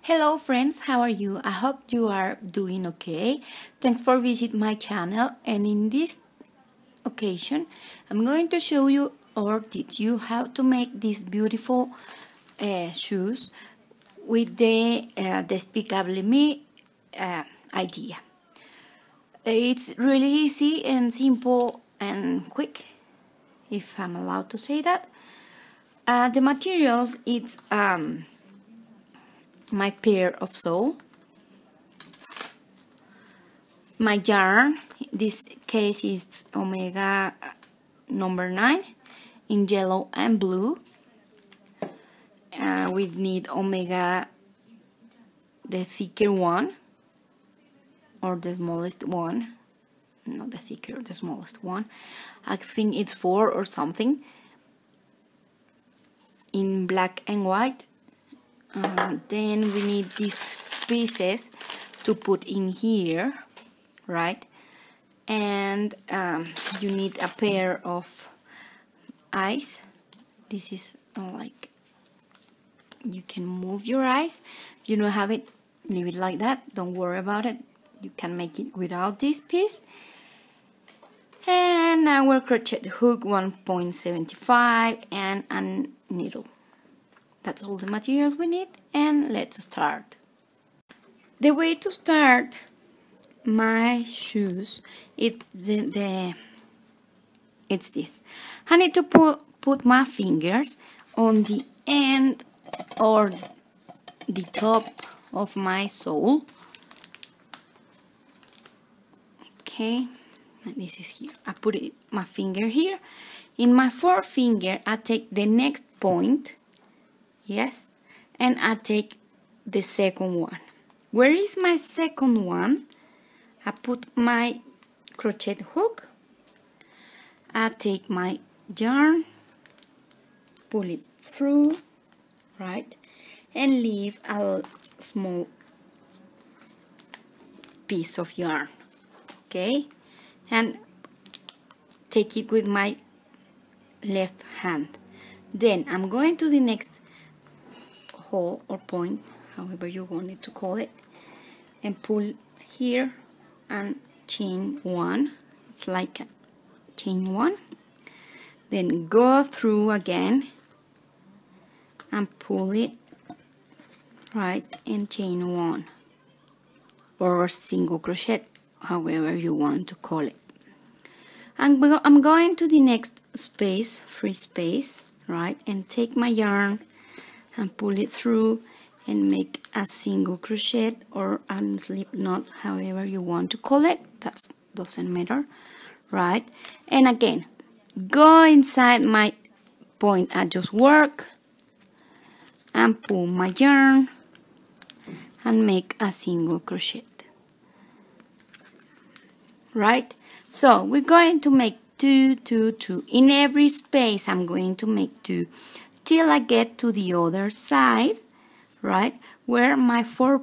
Hello friends, how are you? I hope you are doing okay. Thanks for visiting my channel, and in this occasion I'm going to show you or teach you how to make these beautiful shoes with the Despicable Me idea. It's really easy and simple and quick, if I'm allowed to say that. The materials, it's my pair of sole, my yarn, this case is Omega number 9 in yellow and blue. We need Omega, the thicker one, or the smallest one, not the thicker, the smallest one. I think it's 4 or something, in black and white. Then we need these pieces to put in here, right? And you need a pair of eyes. This is like, you can move your eyes. If you don't have it, leave it like that, don't worry about it. You can make it without this piece. And our crochet hook 1.75 and a needle. That's all the materials we need, and let's start. The way to start my shoes, it's this. I need to put my fingers on the end or the top of my sole. Okay, and this is here. I put my finger here. In my forefinger, I take the next point. Yes, and I take the second one. Where is my second one? I put my crochet hook. I take my yarn, pull it through, right, and leave a small piece of yarn. Okay, and take it with my left hand. Then I'm going to the next hole or point, however you want it to call it, and pull here and chain 1. It's like a chain 1. Then go through again and pull it, right, and chain 1 or single crochet, however you want to call it. I'm going to the next space, free space, right, and take my yarn and pull it through and make a single crochet or a slip knot, however you want to call it. That doesn't matter, right? And again, go inside my point I just worked and pull my yarn and make a single crochet, right? So we're going to make 2, 2, 2. In every space I'm going to make 2 till I get to the other side, right, where my 4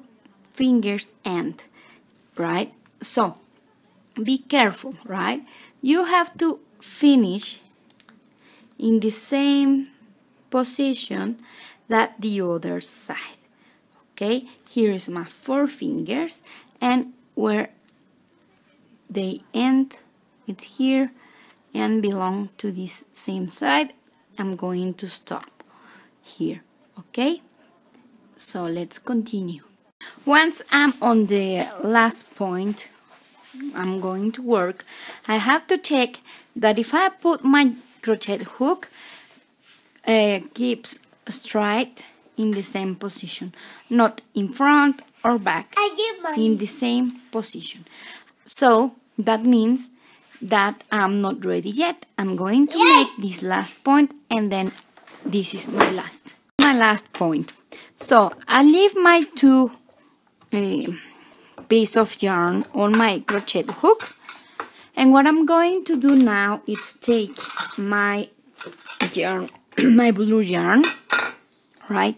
fingers end, right? So be careful, right? You have to finish in the same position that the other side. Okay, here is my 4 fingers, and where they end, it's here and belong to this same side. I'm going to stop here. Okay, so let's continue. Once I'm on the last point I'm going to work, I have to check that if I put my crochet hook keeps straight in the same position, not in front or back, in the same position. So that means that I'm not ready yet. I'm going to make this last point, and then this is my last point. So I leave my 2 pieces of yarn on my crochet hook, and what I'm going to do now is take my yarn, my blue yarn, right?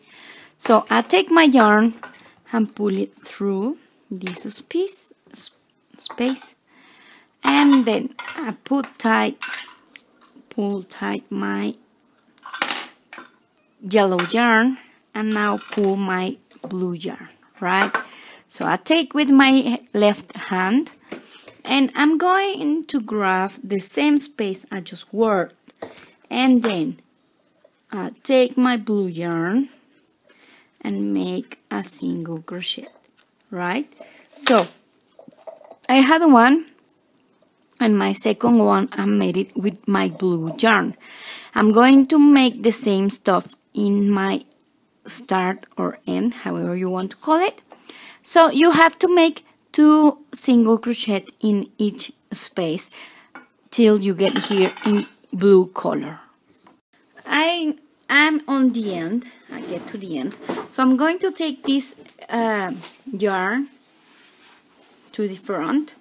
So I take my yarn and pull it through this space, and then I pull tight my yellow yarn, and now pull my blue yarn, right? So I take with my left hand, and I'm going to grab the same space I just worked, and then take my blue yarn and make a single crochet, right? So I had one, and my second one I made it with my blue yarn. I'm going to make the same stuff in my start or end, however you want to call it. So you have to make 2 single crochet in each space till you get here in blue color. I am on the end. I get to the end. So I'm going to take this yarn to the front,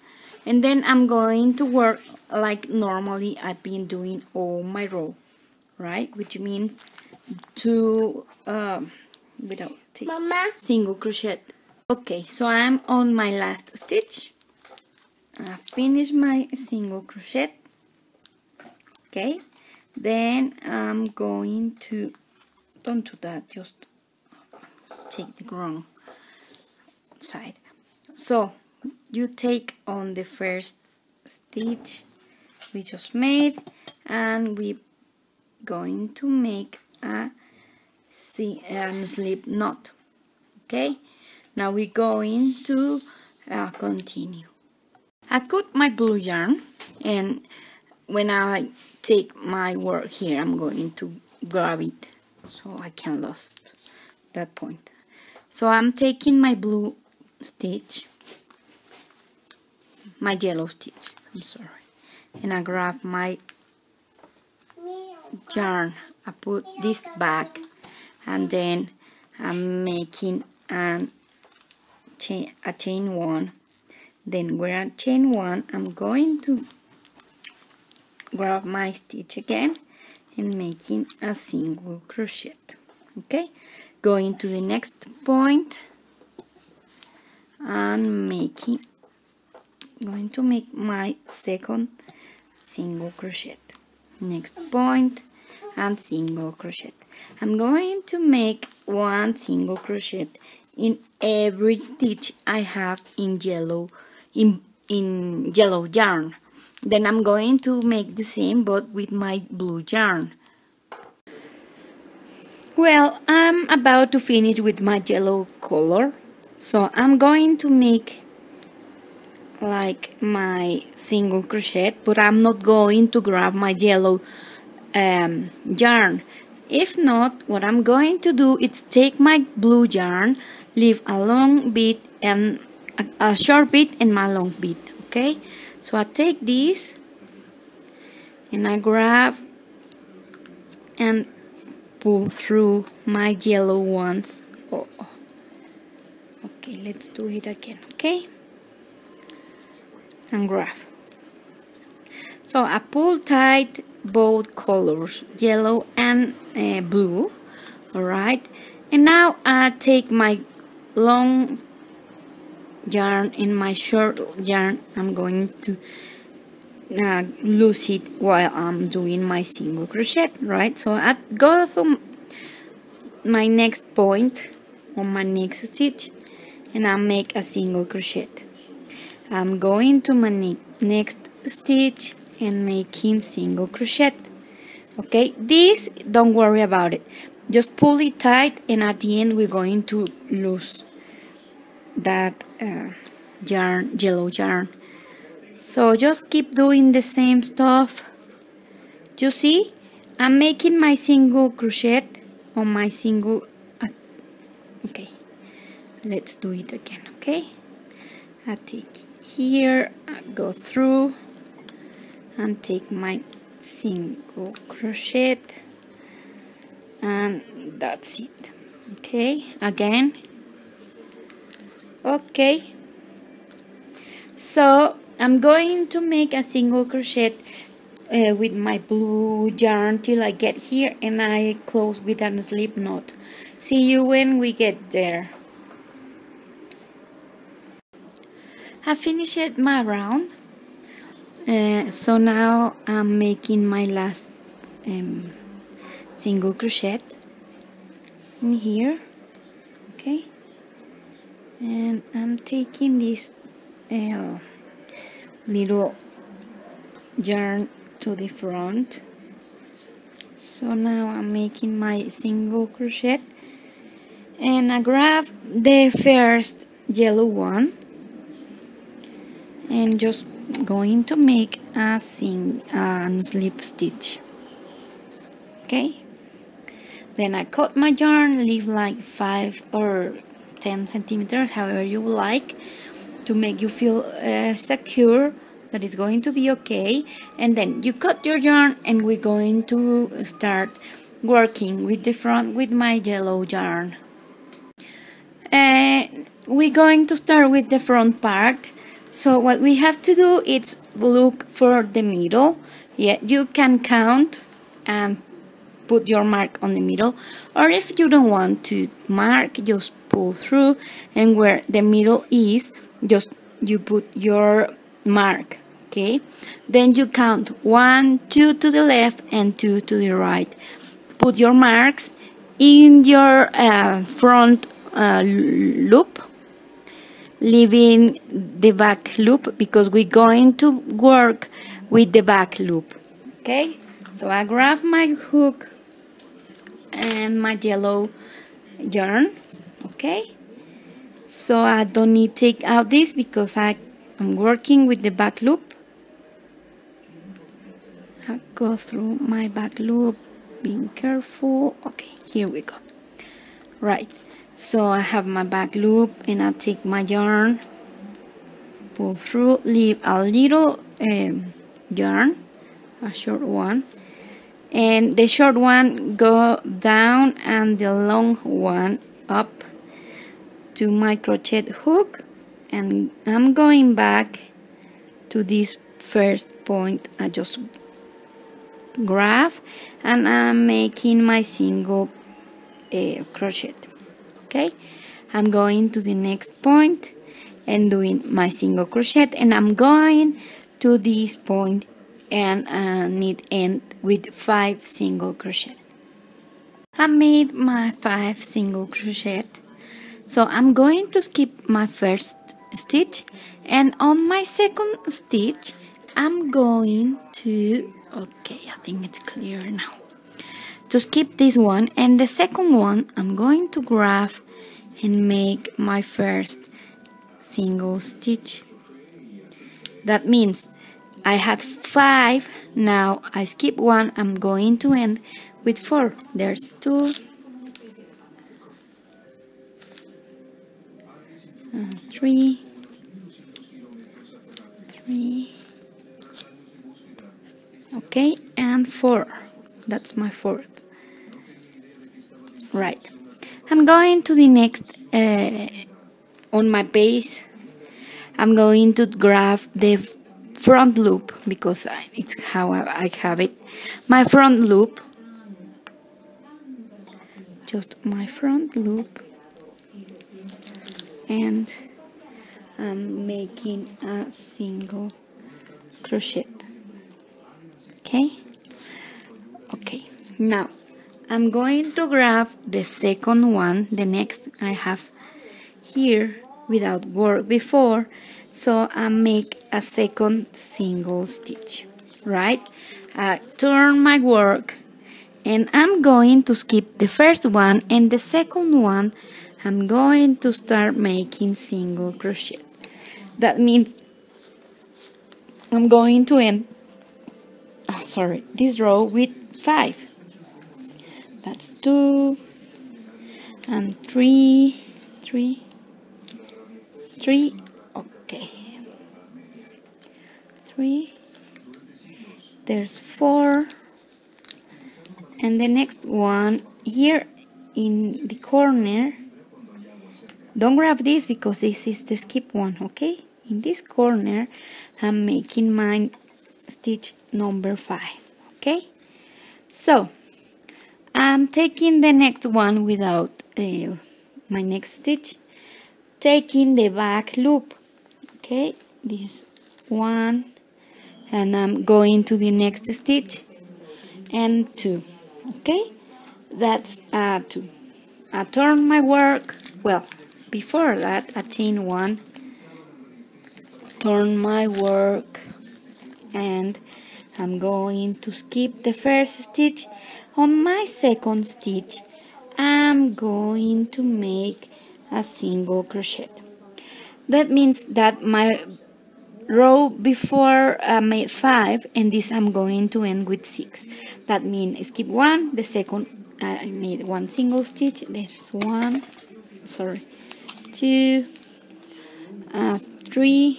and then I'm going to work like normally I've been doing all my row, right? Which means to without taking single crochet. Okay, so I'm on my last stitch. I finished my single crochet. Okay, then I'm going to, don't do that, just take the wrong side. So you take on the first stitch we just made, and we're going to make a slip knot. Okay, now we're going to continue. I cut my blue yarn, and when I take my work here, I'm going to grab it so I can lose that point. So I'm taking my blue stitch, my yellow stitch, I'm sorry, and I grab my yarn. I put this back, and then I'm making a chain 1. Then we're at chain 1. I'm going to grab my stitch again and making a single crochet. Okay, going to the next point and going to make my second single crochet. Next point and single crochet. I'm going to make 1 single crochet in every stitch I have in yellow yarn. Then I'm going to make the same but with my blue yarn. Well, I'm about to finish with my yellow color, so I'm going to make like my single crochet, but I'm not going to grab my yellow yarn. If not, what I'm going to do is take my blue yarn, leave a long bit and a short bit and my long bit. Okay, so I take this and I grab and pull through my yellow ones. Oh. Okay, let's do it again. Okay, and grab. So I pull tight both colors, yellow and blue. Alright, and now I take my long yarn and my short yarn. I'm going to loose it while I'm doing my single crochet, right? So I go to my next point on my next stitch and I make a single crochet. I'm going to my next stitch and making single crochet. Okay, this, don't worry about it, just pull it tight, and at the end we're going to lose that yarn, yellow yarn. So just keep doing the same stuff. You see, I'm making my single crochet on my single okay, let's do it again. Okay, I take it here, I go through and take my single crochet, and that's it. Okay, again. Okay, so I'm going to make a single crochet with my blue yarn till I get here, and I close with a slip knot. See you when we get there. I finished my round, so now I'm making my last single crochet in here. Okay, And I'm taking this little yarn to the front. So now I'm making my single crochet, and I grab the first yellow one and just going to make a slip stitch. Okay, then I cut my yarn, leave like 5 or 10 centimeters, however you like, to make you feel secure that it's going to be okay. And then you cut your yarn, and we're going to start working with the front with my yellow yarn. We're going to start with the front part. So what we have to do is look for the middle. Yeah, you can count and put your mark on the middle, or if you don't want to mark, just pull through, and where the middle is, just you put your mark. Okay, then you count 1, 2 to the left and 2 to the right. Put your marks in your front loop, leaving the back loop because we're going to work with the back loop. Okay, so I grab my hook and my yellow yarn. Okay, so I don't need to take out this because I'm working with the back loop. I go through my back loop, being careful. Okay, here we go. Right, so I have my back loop, and I take my yarn, pull through, leave a little yarn, a short one, and the short one go down and the long one up to my crochet hook, and I'm going back to this first point I just grab, and I'm making my single crochet. Okay, I'm going to the next point and doing my single crochet, and I'm going to this point and need end with 5 single crochet. I made my 5 single crochet, so I'm going to skip my first stitch, and on my second stitch I'm going to, okay, I think it's clear now, to skip this one, and the second one I'm going to grab and make my first single stitch. That means I had 5, now I skip one, I'm going to end with 4. There's 2, 3, 3, okay, and 4. That's my 4th. Right, I'm going to the next on my base. I'm going to grab the front loop because it's how I have it. My front loop, just my front loop, and I'm making a single crochet. Okay, okay, now I'm going to grab the second one, the next I have here without work before, so I make a second single stitch. Right, I turn my work, and I'm going to skip the first one, and the second one I'm going to start making single crochet. That means I'm going to end this row with 5. That's 2 and 3, 3, 3, okay, 3, there's 4, and the next one here in the corner, don't grab this because this is the skip one. Okay, in this corner I'm making my stitch number 5. Okay, so I'm taking the next one without my next stitch, taking the back loop. Okay, this one, and I'm going to the next stitch and 2. Okay, that's 2. I turn my work, well, before that I chain 1, turn my work, and I'm going to skip the first stitch. On my second stitch I'm going to make a single crochet. That means that my row before I made 5, and this I'm going to end with 6. That means skip 1, the second I made 1 single stitch, there's 1, sorry, 2, 3,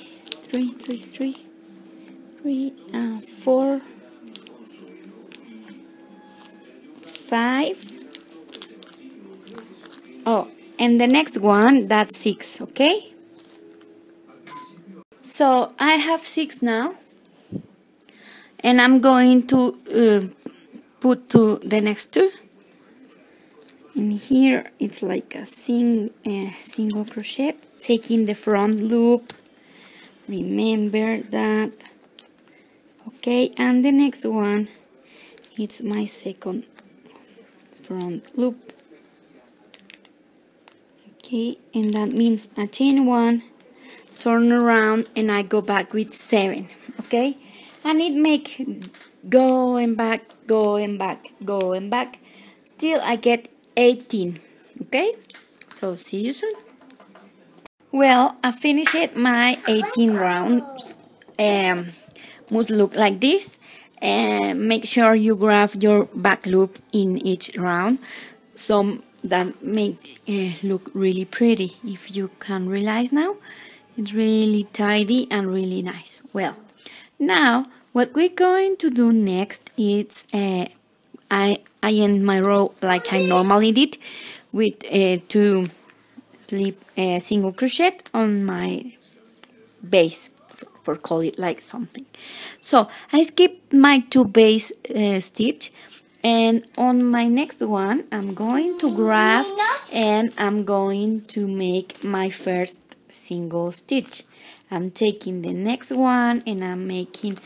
4, 5. Oh, and the next one, that's 6, okay? So I have 6 now, and I'm going to put to the next 2. And here it's like a single crochet, taking the front loop. Remember that. Okay, and the next one, it's my second front loop. Okay, and that means I chain 1, turn around, and I go back with 7. Okay, and it make going back till I get 18. Okay, so see you soon. Well, I finished my 18 rounds. Must look like this, and make sure you grab your back loop in each round, so that make look really pretty. If you can realize now, it's really tidy and really nice. Well, now what we're going to do next is I end my row like I normally did, with 2 slip single crochet on my base, for call it like something. So I skip my 2 base stitch, and on my next one I'm going to grab and I'm going to make my first single stitch. I'm taking the next one and I'm making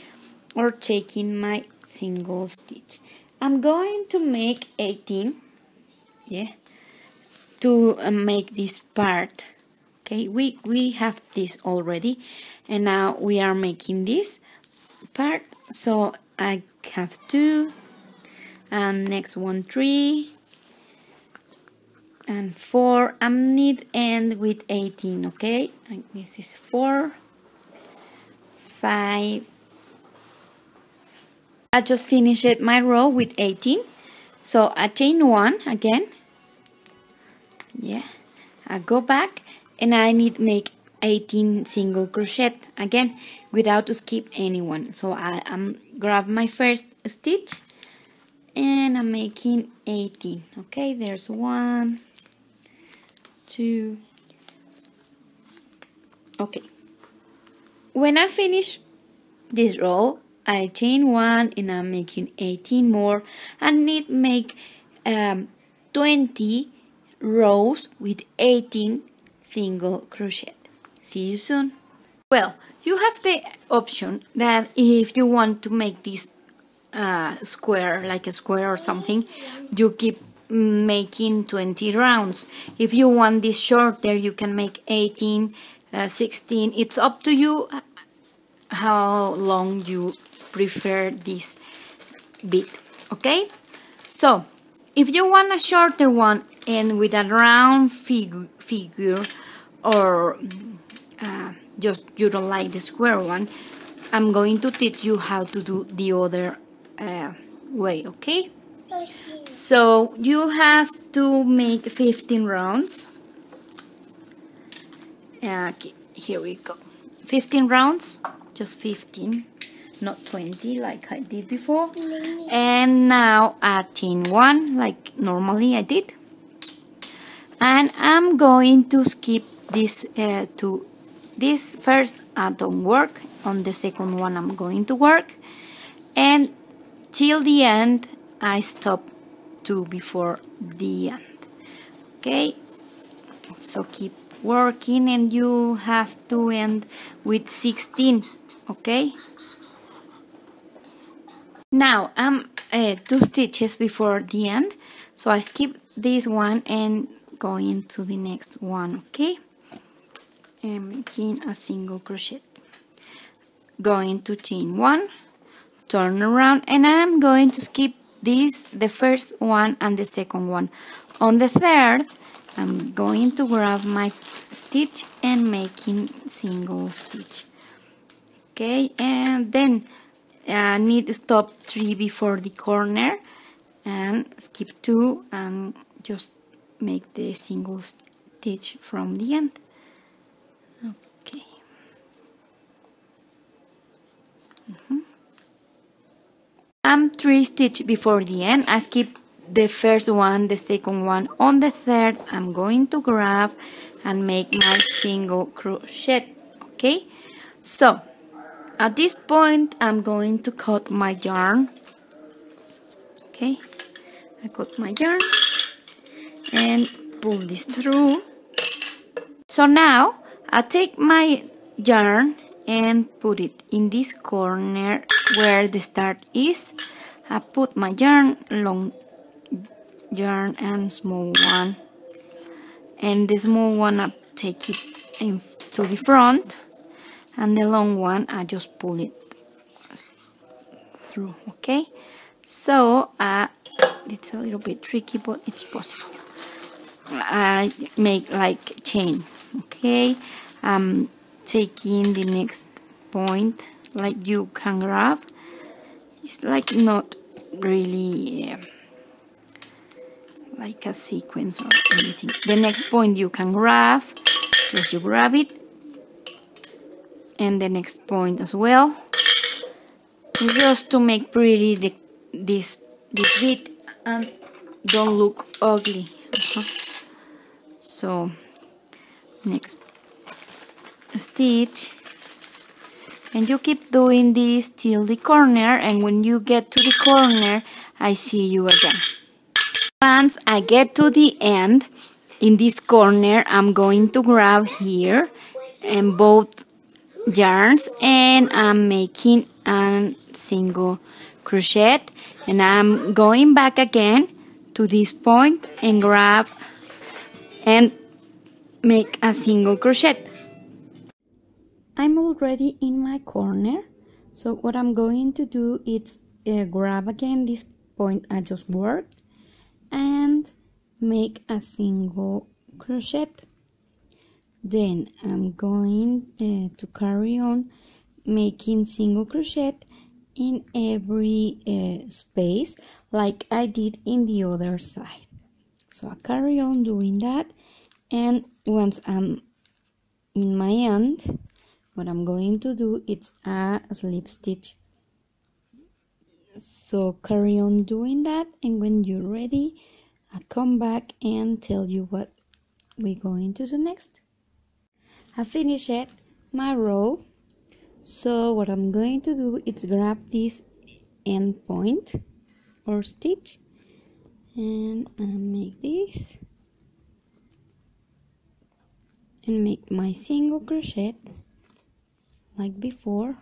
or taking my single stitch. I'm going to make 18, yeah, to make this part. Okay, we have this already, and now we are making this part. So I have 2, and next one 3, and 4. I need end with 18. Okay, and this is 4, 5. I just finished my row with 18, so I chain 1 again. Yeah, I go back and I need make 18 single crochet again without to skip anyone. So I'm grab my first stitch and I'm making 18. Okay, there's 1, 2. Okay, when I finish this row, I chain 1 and I'm making 18 more. I need make 20 rows with 18 single crochet. See you soon. Well, you have the option that if you want to make this square, like a square or something, you keep making 20 rounds. If you want this shorter, you can make 18, 16. It's up to you how long you prefer this bit. Okay, so if you want a shorter one and with a round figure, or just you don't like the square one, I'm going to teach you how to do the other way. Okay, so you have to make 15 rounds. Okay, here we go. 15 rounds, just 15, not 20 like I did before. And now I chain 1 like normally I did, and I'm going to skip this to this first. I don't work on the second one. I'm going to work, and till the end I stop 2 before the end. Okay, so keep working and you have to end with 16. Okay, now I'm 2 stitches before the end, so I skip this one and going to the next one, okay? And making a single crochet. Going to chain 1, turn around, and I'm going to skip this, the first one and the second one. On the third, I'm going to grab my stitch and making single stitch. Okay, and then I need to stop 3 before the corner and skip 2 and just make the single stitch from the end. Okay. I'm 3 stitch before the end. I skip the first one, the second one. On the third, I'm going to grab and make my single crochet. Okay, so at this point, I'm going to cut my yarn. Okay, I cut my yarn and pull this through. So now I take my yarn and put it in this corner where the start is. I put my yarn, long yarn and small one, and the small one I take it to the front, and the long one I just pull it through. Okay, so it's a little bit tricky, but it's possible. I make like chain. Okay, I'm taking the next point, like you can grab. It's like not really like a sequence or anything. The next point you can grab, just you grab it, and the next point as well, just to make pretty this bit and don't look ugly. So next stitch, and you keep doing this till the corner, and when you get to the corner I see you again. Once I get to the end in this corner, I'm going to grab here and both yarns, and I'm making a single crochet, and I'm going back again to this point and grab and make a single crochet. I'm already in my corner, so what I'm going to do is grab again this point I just worked and make a single crochet. Then I'm going to carry on making single crochet in every space like I did in the other side. So I carry on doing that, and once I'm in my end, what I'm going to do is a slip stitch. So carry on doing that, and when you're ready, I come back and tell you what we're going to do next. I finished my row, so what I'm going to do is grab this end point or stitch, and I make this and make my single crochet like before,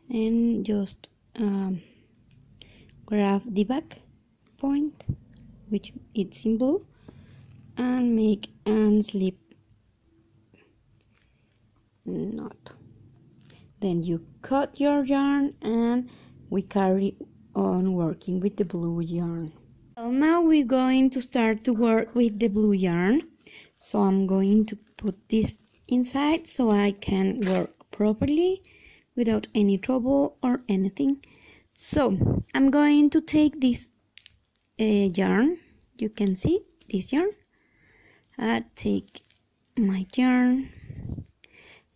and just grab the back point, which it's in blue, and make a slip knot. Then you cut your yarn, and we carry on working with the blue yarn. Well, now we're going to start to work with the blue yarn, so I'm going to put this inside so I can work properly without any trouble or anything. So I'm going to take this yarn, you can see this yarn. I take my yarn,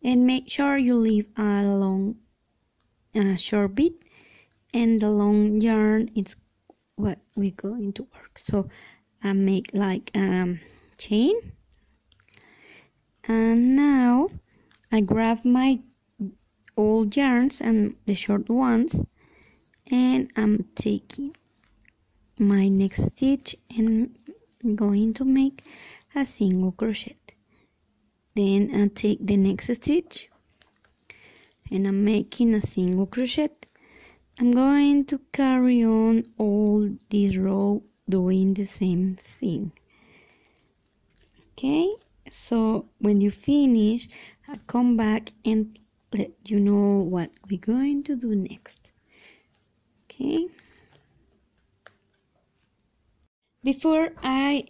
and make sure you leave a long short bit, and the long yarn is what we're going to work. So I make like chain, and now I grab my old yarns and the short ones, and I'm taking my next stitch and I'm going to make a single crochet. Then I take the next stitch and I'm making a single crochet. I'm going to carry on all this row doing the same thing. Okay, so when you finish, I come back and let you know what we're going to do next. Okay, before I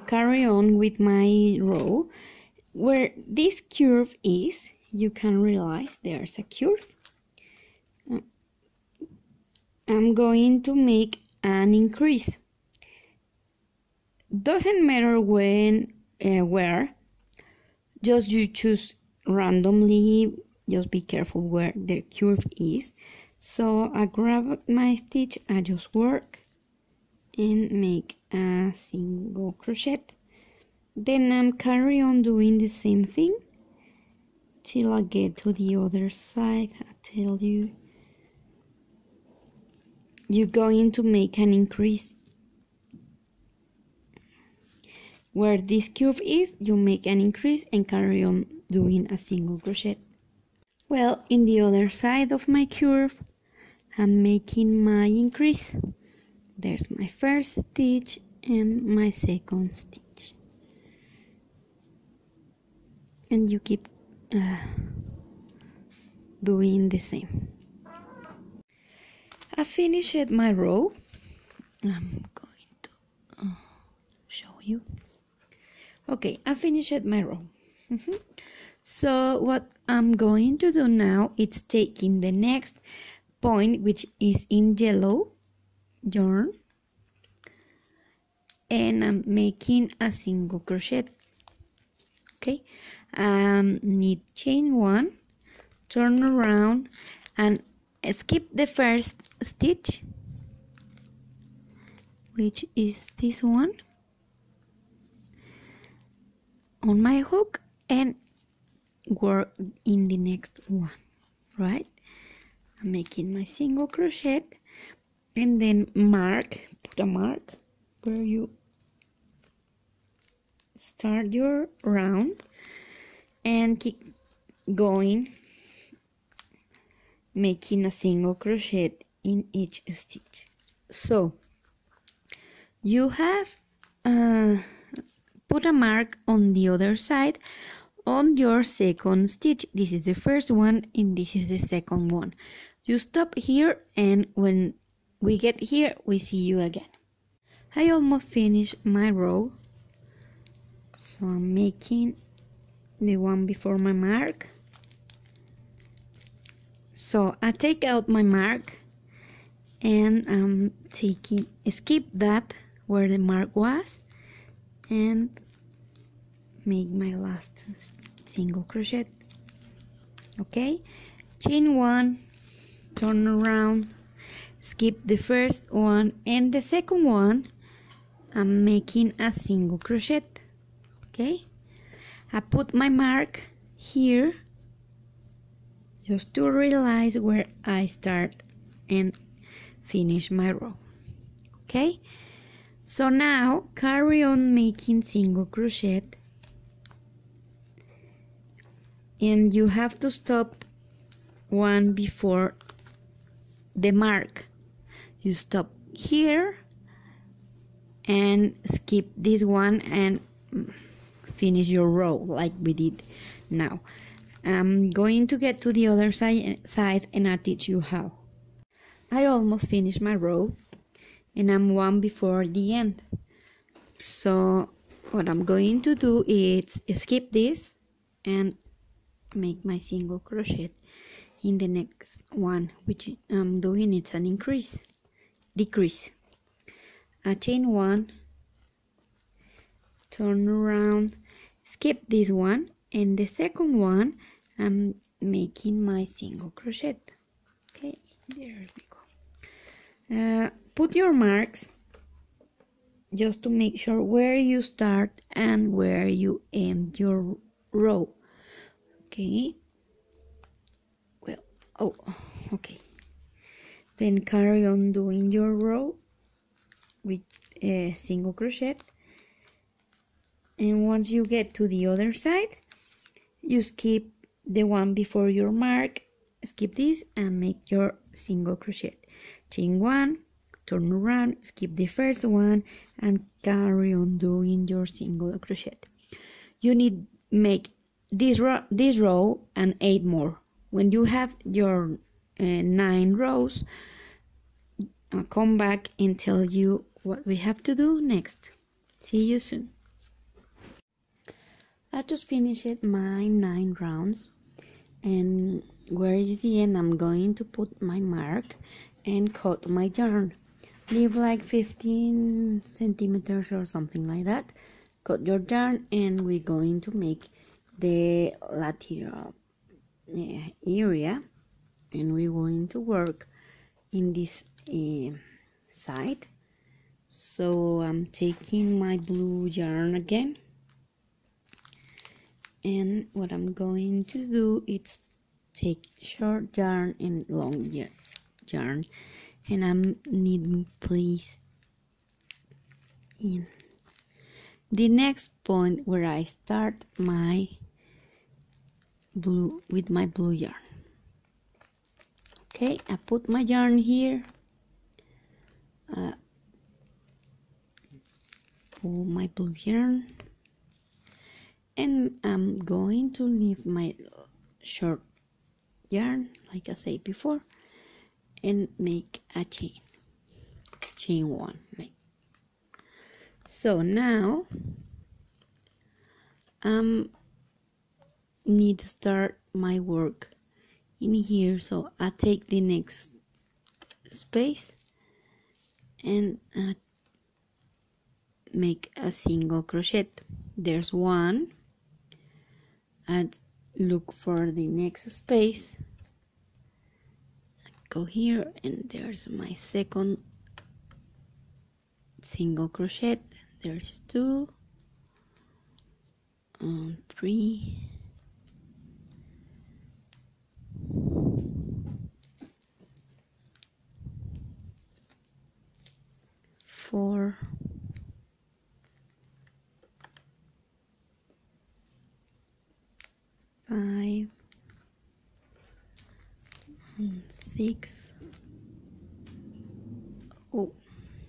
carry on with my row, where this curve is, you can realize there's a curve. I'm going to make an increase. Doesn't matter when, where, just you choose randomly, just be careful where the curve is. So I grab my stitch, I just work and make a single crochet. Then I'm carry on doing the same thing till I get to the other side. I tell you, you're going to make an increase. Where this curve is, you make an increase and carry on doing a single crochet. Well, in the other side of my curve, I'm making my increase. There's my first stitch and my second stitch. And you keep doing the same. I finished my row. I'm going to show you. Okay, I finished my row. So what I'm going to do now is taking the next point, which is in yellow yarn, and I'm making a single crochet. Okay, need chain 1, turn around and skip the first stitch, which is this one, on my hook, and work in the next one. Right, I'm making my single crochet and then put a mark where you start your round and keep going, making a single crochet in each stitch. So you have put a mark on the other side on your second stitch. This is the first one and this is the second one. You stop here, and when we get here, we see you again. I almost finished my row, so I'm making the one before my mark. So I take out my mark and I'm skip that where the mark was and make my last single crochet. Okay, chain 1, turn around, skip the first one, and the second one I'm making a single crochet. Okay, I put my mark here just to realize where I start and finish my row. Okay, so now carry on making single crochet, and you have to stop one before the mark. You stop here and skip this one and finish your row like we did now. I'm going to get to the other side and I'll teach you how. I almost finished my row and I'm one before the end. So what I'm going to do is skip this and make my single crochet in the next one, which I'm doing it's an decrease. I chain 1, turn around, skip this one, and the second one I'm making my single crochet. Okay, there we go. Put your marks just to make sure where you start and where you end your row. Okay, well, okay, then carry on doing your row with a single crochet, and once you get to the other side, you skip the one before your mark, skip this and make your single crochet. Chain 1, turn around, skip the first one and carry on doing your single crochet. you need make this row and 8 more. When you have your 9 rows, I'll come back and tell you what we have to do next. See you soon. I just finished my 9 rounds, and where is the end? I'm going to put my mark and cut my yarn. Leave like 15 centimeters or something like that. Cut your yarn, and we're going to make the lateral area, and we're going to work in this side. So I'm taking my blue yarn again, and what I'm going to do is take short yarn and long yarn, and I'm needing place in the next point where I start my blue with my blue yarn. Okay, I put my yarn here, pull my blue yarn, and I'm going to leave my short yarn like I said before and make a chain 1 like. So now need to start my work in here, so I take the next space and make a single crochet. There's one. I'd look for the next space, go here, and there's my second single crochet. There's 2, 3, 4, 5, 6,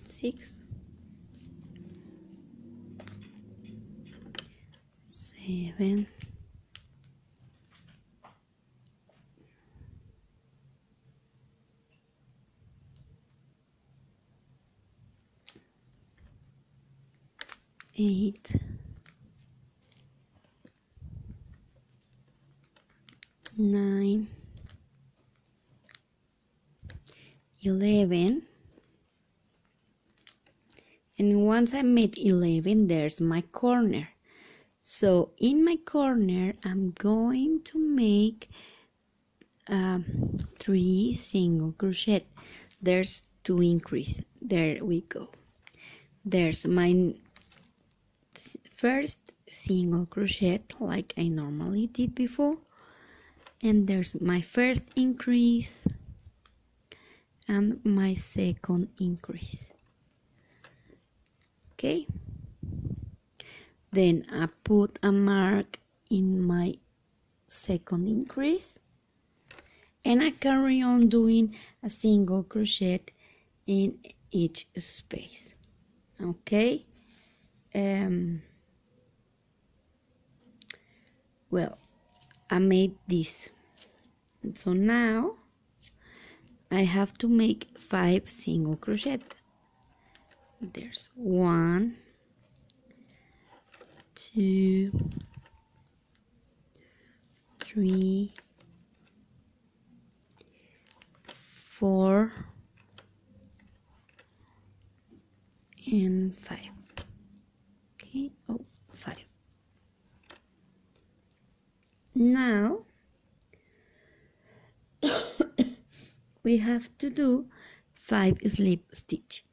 6, 7, 8, 9, 11, and once I made 11, there's my corner. So in my corner I'm going to make 3 single crochet. There's 2 increase. There we go. There's my first single crochet like I normally did before, and there's my first increase and my second increase. Okay, then I put a mark in my second increase, and I carry on doing a single crochet in each space. Okay, well, I made this, and so now I have to make 5 single crochet. There's 1, 2, 3, 4, and 5. Okay, 5. Now we have to do 5 slip stitch.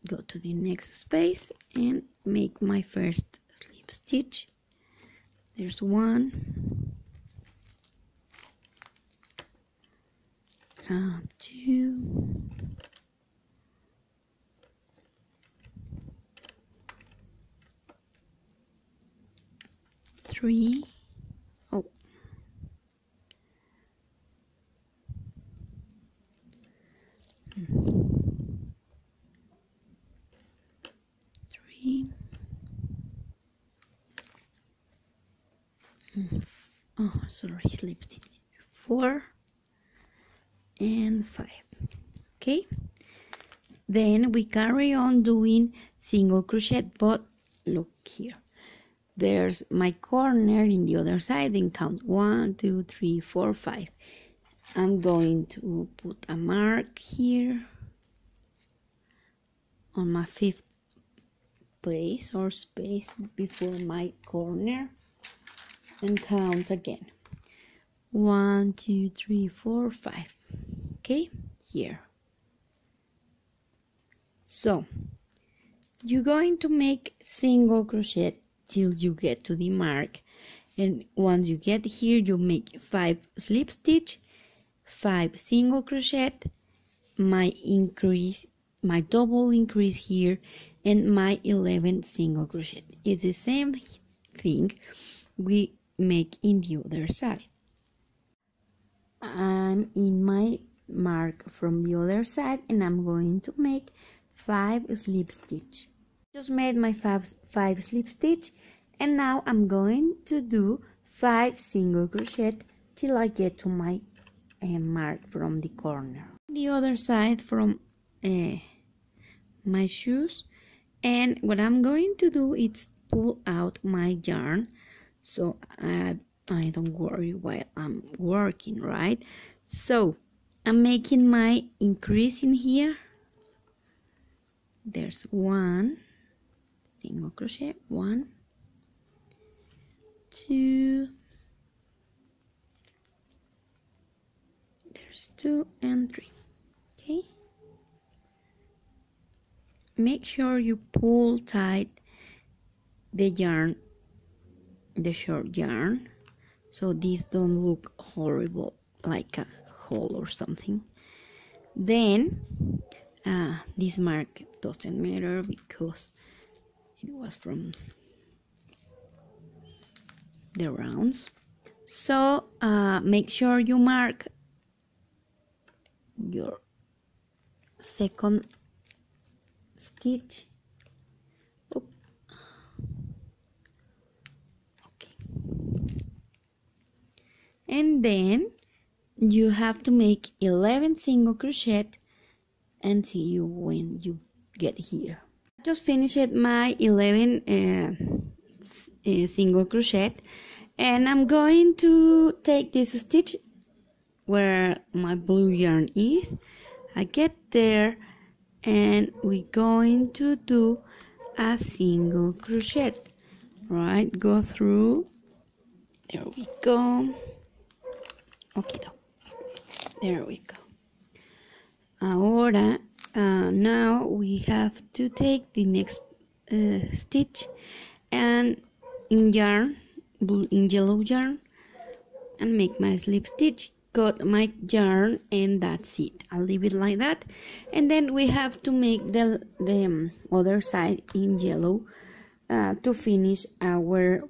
Go to the next space and make my first slip stitch. There's 1, 2, 3, 3, oh sorry, slip stitch, 4 and 5. Okay, then we carry on doing single crochet, but look here, there's my corner in the other side, and count 1 2 3 4 5. I'm going to put a mark here on my 5th place or space before my corner, and count again 1 2 3 4 5. Okay, here. So you're going to make single crochet till you get to the mark, and once you get here you make 5 slip stitch, 5 single crochet, my double increase here, and my 11 single crochet. It's the same thing we make in the other side. I'm in my mark from the other side, and I'm going to make 5 slip stitch. Just made my 5 slip stitch, and now I'm going to do 5 single crochet till I get to my mark from the corner. The other side from my shoes, and what I'm going to do is pull out my yarn so I don't worry while I'm working, right? So I'm making my increase in here. There's 1 single crochet, 1 2, there's 2 and 3. Okay, make sure you pull tight the yarn, the short yarn, so these don't look horrible like a hole or something. Then this mark doesn't matter because it was from the rounds. So make sure you mark your second stitch. Okay, and then you have to make 11 single crochet and see you when you get here. Just finished my 11 single crochet, and I'm going to take this stitch where my blue yarn is. I get there, and we're going to do a single crochet, right? Go through, there we go. Okay, there we go. Ahora now we have to take the next stitch and in yellow yarn and make my slip stitch, cut my yarn, and that's it. I'll leave it like that, and then we have to make the other side in yellow to finish our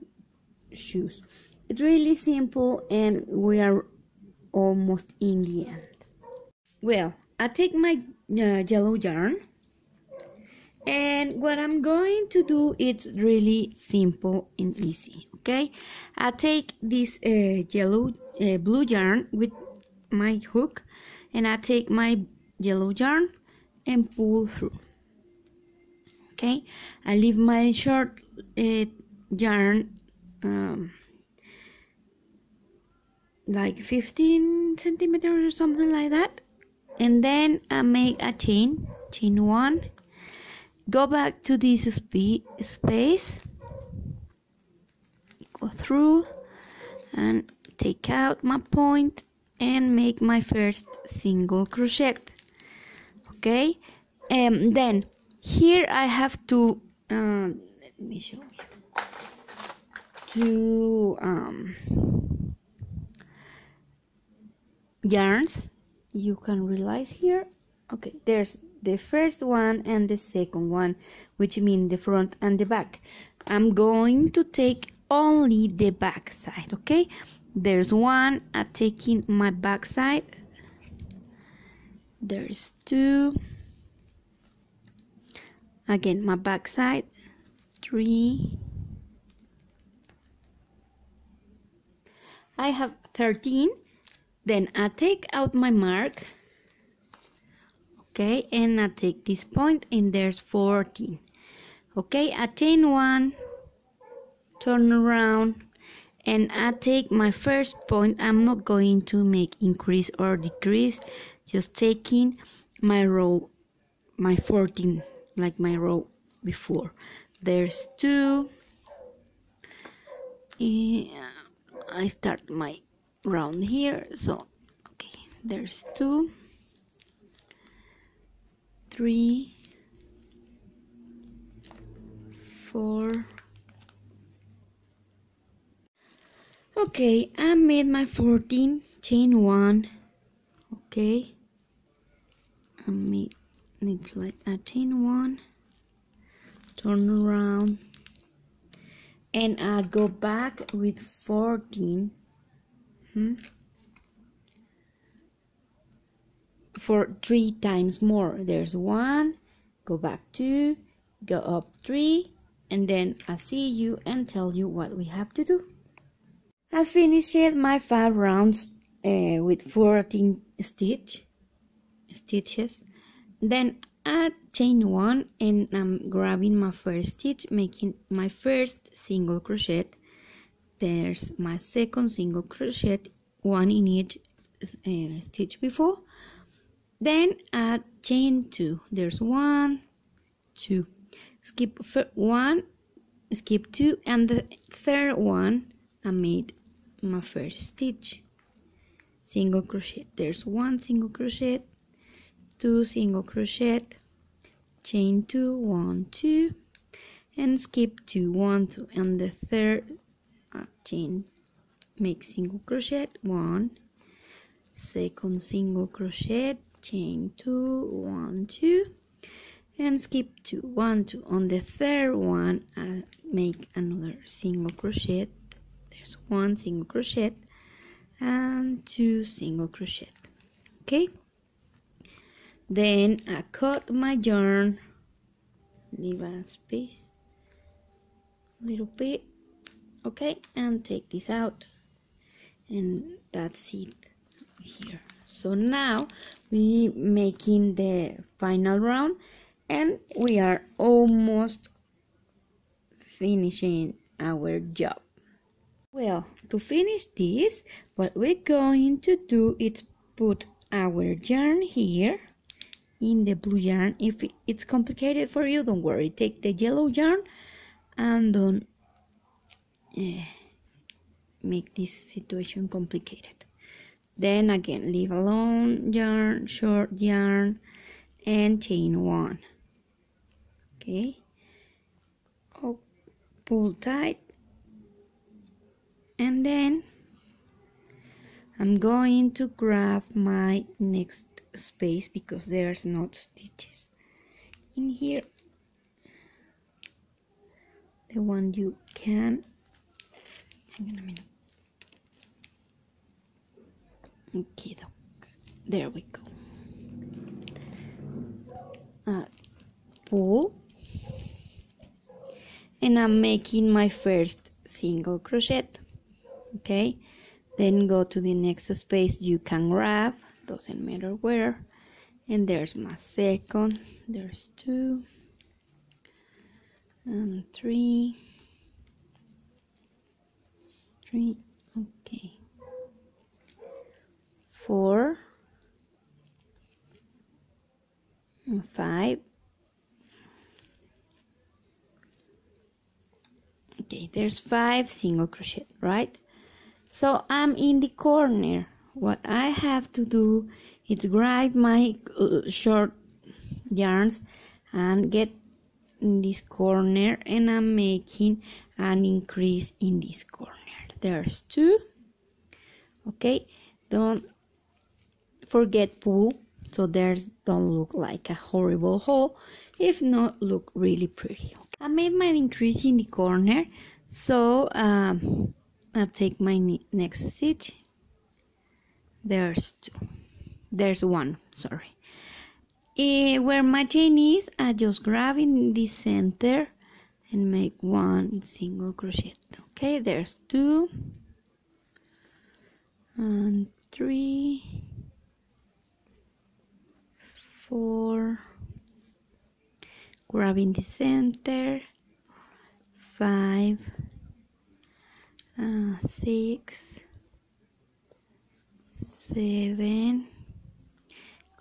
shoes. It's really simple, and we are almost in the end. Well, I take my yellow yarn, and what I'm going to do is really simple and easy. Okay, I take this blue yarn with my hook, and I take my yellow yarn and pull through. Okay, I leave my short yarn like 15 centimeters or something like that, and then I make a chain 1, go back to this space, go through and take out my point and make my first single crochet. Okay, and then here I have to let me show you 2 yarns. You can realize here, okay, there's the first one and the second one, which mean the front and the back. I'm going to take only the back side. Okay, there's 1, I'm taking my back side, there's 2, again my back side, 3, I have 13. Then I take out my mark, okay, and I take this point and there's 14. Okay, I chain 1, turn around, and I take my first point. I'm not going to make increase or decrease, just taking my row, my 14, like my row before. There's 2. I start my round here, so okay, there's 2, 3, 4. Okay, I made my 14, chain 1. Okay, I made it like a chain 1, turn around, and I go back with 14 for 3 times more. There's 1, go back 2, go up 3, and then I see you and tell you what we have to do. I finished my 5 rounds with 14 stitches. Then I chain 1 and I'm grabbing my first stitch, making my first single crochet. There's my second single crochet, 1 in each stitch before. Then I chain 2. There's 1, 2. Skip 1, skip 2, and the third one I made my first stitch, single crochet. There's 1 single crochet, 2 single crochet, chain 2, 1, 2, and skip 2, 1, 2, and the third chain, make single crochet, 1, second single crochet, chain 2, 1, 2, and skip 2, 1, 2. On the third one I make another single crochet. There's 1 single crochet and 2 single crochet. Okay, then I cut my yarn, leave a space a little bit, okay, and take this out, and that's it here. So now we making the final round and we are almost finishing our job. Well, to finish this, what we're going to do is put our yarn here in the blue yarn. If it's complicated for you, don't worry, take the yellow yarn and don't make this situation complicated. Then again, leave alone yarn, short yarn, and chain 1. Okay, pull tight, and then I'm going to grab my next space because there's not stitches in here, the one you can, hang on a minute, okay, there we go, pull, and I'm making my first single crochet. Okay, then go to the next space you can grab, doesn't matter where, and there's my second, there's 2 and 3, okay, 4 and 5. Okay, there's 5 single crochet, right? So I'm in the corner. What I have to do is grab my short yarns and get in this corner, and I'm making an increase in this corner. There's 2. Okay, don't forget pull, so there's don't look like a horrible hole, if not look really pretty. Okay. I made my increase in the corner, so I'll take my next stitch. There's 2, there's 1, sorry. Where my chain is, I just grab in the center and make 1 single crochet. Okay, there's 2, and 3, 4, grabbing the center, 5, 6, 7,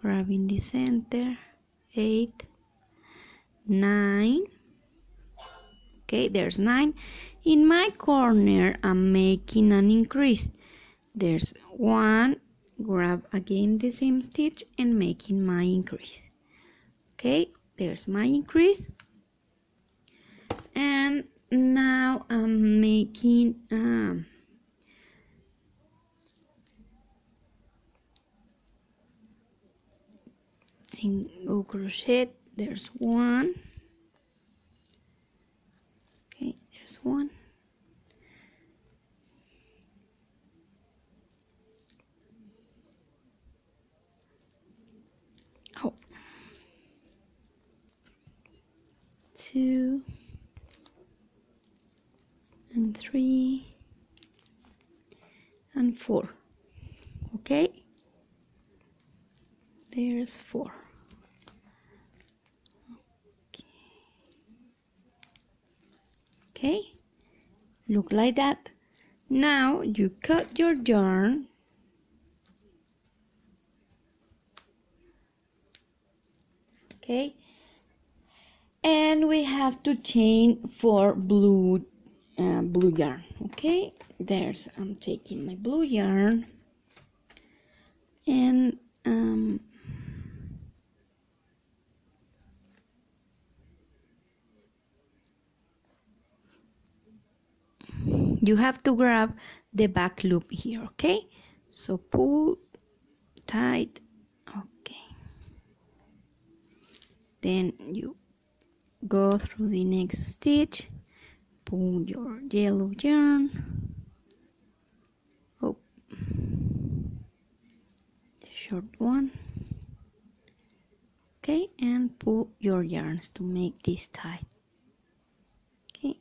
grabbing the center, 8, 9. Okay, there's 9. In my corner, I'm making an increase. There's 1, grab again the same stitch and making my increase. Okay, there's my increase. And now I'm making single crochet. There's 1. Okay, there's 1. Oh. 2 and 3 and 4. Okay, there's 4. Okay, look like that. Now you cut your yarn. Okay, and we have to chain for blue yarn. Okay, I'm taking my blue yarn and you have to grab the back loop here. Okay, so pull tight. Okay, then you go through the next stitch, pull your yellow yarn, oh, the short one, okay, and pull your yarns to make this tight. Okay,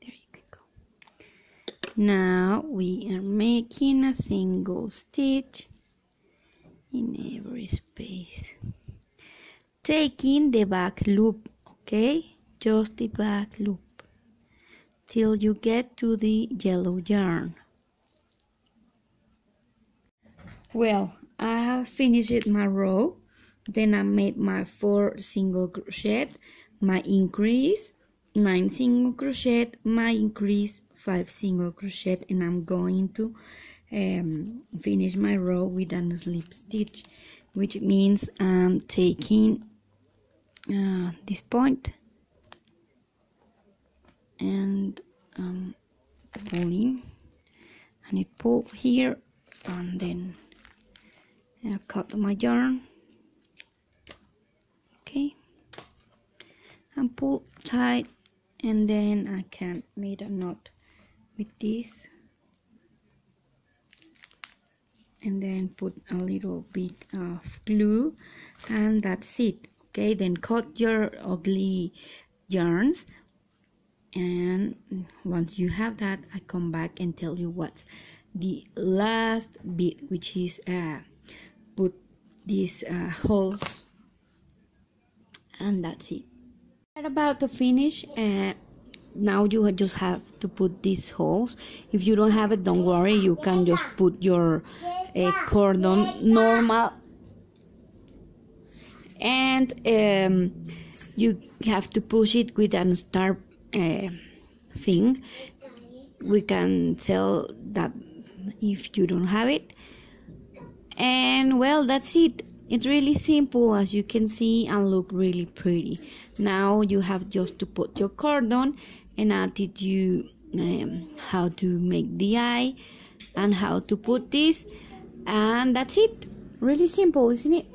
there you go. Now we are making a single stitch in every space, taking the back loop. Okay, just the back loop till you get to the yellow yarn. Well, I have finished my row. Then I made my 4 single crochet, my increase, 9 single crochet, my increase, 5 single crochet, and I'm going to finish my row with a slip stitch, which means I'm taking this point and pulling, and it pull here, and then I cut my yarn, okay, and pull tight, and then I can make a knot with this, and then put a little bit of glue, and that's it. Okay, then cut your ugly yarns, and once you have that, I come back and tell you what's the last bit, which is put these holes, and that's it. We're about to finish. Now you just have to put these holes. If you don't have it, don't worry, you can just put your cordon normal, and you have to push it with a star thing. We can tell that if you don't have it. And well, that's it. It's really simple, as you can see, and look really pretty. Now you have just to put your cordon, and I teach you how to make the eye and how to put this, and that's it. Really simple, isn't it?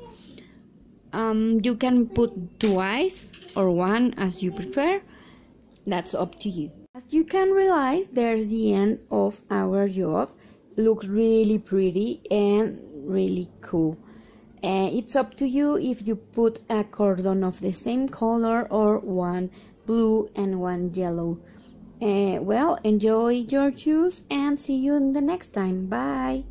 You can put 2 eyes or 1 as you prefer. That's up to you. As you can realize, there's the end of our job. Looks really pretty and really cool. It's up to you if you put a cordon of the same color or 1 blue and 1 yellow. Well, enjoy your choose and see you in the next time. Bye.